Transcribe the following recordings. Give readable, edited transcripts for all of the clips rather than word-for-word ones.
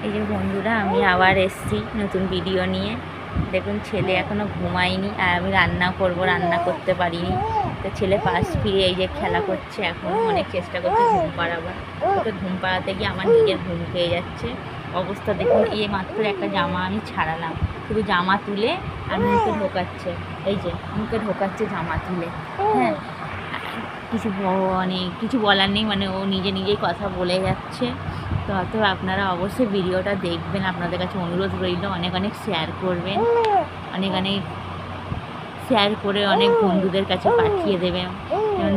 এই যে বন্ধুরা, আমি আবার এসেছি নতুন ভিডিও নিয়ে। দেখুন, ছেলে এখনও ঘুমায়নি আর আমি রান্না করব, রান্না করতে পারিনি। তো ছেলে পাশ ফিরে এই যে খেলা করছে, এখন অনেক চেষ্টা করছে ঘুম পাড়াবার। ওকে ঘুম পাড়াতে গিয়ে আমার নিজের ঘুম পেয়ে যাচ্ছে। অবস্থা দেখুন, এই মাত্র একটা জামা আমি ছাড়ালাম, শুধু জামা তুলে আমি মুখে ঢোকাচ্ছে। এই যে মুখে ঢোকাচ্ছে জামা তুলে। হ্যাঁ, কিছু বলার নেই, মানে ও নিজে নিজেই কথা বলে যাচ্ছে। তো আপনারা অবশ্যই ভিডিওটা দেখবেন, আপনাদের কাছে অনুরোধ রইল, অনেক অনেক শেয়ার করবেন, অনেক অনেক শেয়ার করে অনেক বন্ধুদের কাছে পাঠিয়ে দেবেন, যেমন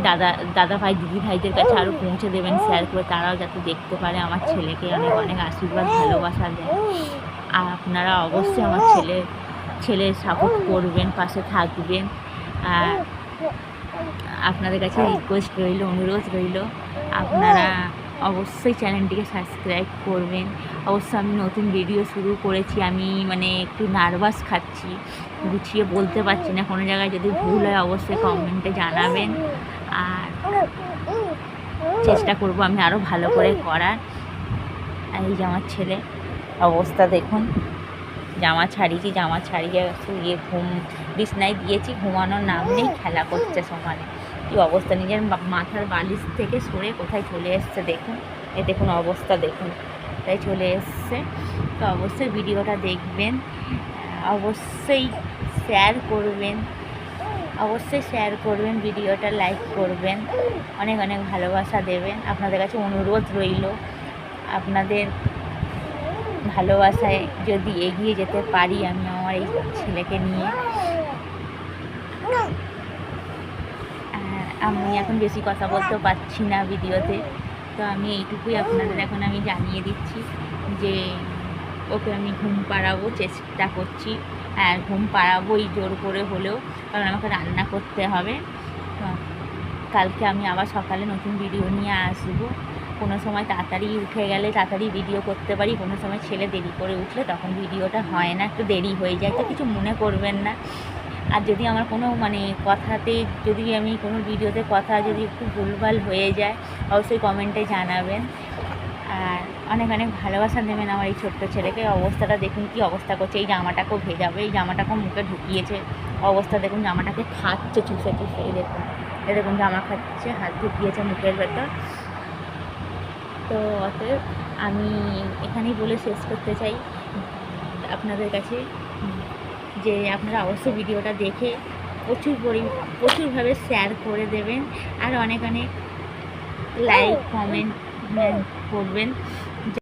দাদা ভাই দিদি ভাইদের কাছে আরও পৌঁছে দেবেন শেয়ার করে, তারাও যাতে দেখতে পারে আমার ছেলেকে। অনেক অনেক আশীর্বাদ ভালোবাসা দেন। আর আপনারা অবশ্যই আমার ছেলের সাপোর্ট করবেন, পাশে থাকবেন। আর আপনাদের কাছে রিকোয়েস্ট রইল, অনুরোধ রইল, আপনারা অবশ্যই চ্যানেলটিকে সাবস্ক্রাইব করবেন। অবশ্য আমি নতুন ভিডিও শুরু করেছি, আমি মানে একটু নার্ভাস খাচ্ছি, গুছিয়ে বলতে পারছি না। কোনো জায়গায় যদি ভুল হয় অবশ্যই কমেন্টে জানাবেন। আর চেষ্টা করব আমি আরও ভালো করে করার। এই যে আমার ছেলে অবস্থা দেখুন, জামা ছাড়িয়ে শুয়ে বিছনায় দিয়েছি, ঘুমানোর নাম নেই, খেলা করছে সমানে। কী অবস্থা, নিজের মাথার বালিশ থেকে সরে কোথায় চলে এসছে দেখুন। দেখুন অবস্থা দেখুন, তাই চলে এসছে। তো অবশ্যই ভিডিওটা দেখবেন, অবশ্যই শেয়ার করবেন, ভিডিওটা লাইক করবেন, অনেক অনেক ভালোবাসা দেবেন। আপনাদের কাছে অনুরোধ রইল, আপনাদের ভালোবাসায় যদি এগিয়ে যেতে পারি আমি আমার এই ছেলেকে নিয়ে। আমি এখন বেশি কথা বলতে পারছি না ভিডিওতে, তো আমি এইটুকুই আপনাদের এখন আমি জানিয়ে দিচ্ছি যে ওকে আমি ঘুম পাড়াবো, চেষ্টা করছি। আর ঘুম পাড়াবোই জোর করে হলেও, কারণ আমাকে রান্না করতে হবে। কালকে আমি আবার সকালে নতুন ভিডিও নিয়ে আসবো। কোনো সময় তাড়াতাড়ি উঠে গেলে তাড়াতাড়ি ভিডিও করতে পারি, কোনো সময় ছেলে দেরি করে উঠলে তখন ভিডিওটা হয় না, একটু দেরি হয়ে যায়, তো কিছু মনে করবেন না। আর যদি আমার কোনো মানে কথাতে, যদি আমি কোনো ভিডিওতে কথা যদি একটু ভুলভাল হয়ে যায় অবশ্যই কমেন্টে জানাবেন। আর অনেক অনেক ভালোবাসা দেবেন আমার এই ছোট্ট ছেলেকে। অবস্থাটা দেখুন কী অবস্থা করছে, এই জামাটাকেও ভেজাবে, এই জামাটাকেও মুখে ঢুকিয়েছে। অবস্থা দেখুন, জামাটাকে খাচ্ছে চুষে, এই দেখুন জামা খাচ্ছে, হাত ঢুকিয়েছে মুখের ভেতর। তো অতএব আমি এখানেই বলে শেষ করতে চাই আপনাদের কাছে যে আপনারা অবশ্যই ভিডিওটা দেখে প্রচুরভাবে শেয়ার করে দেবেন, আর অনেক অনেক লাইক কমেন্ট করবেন।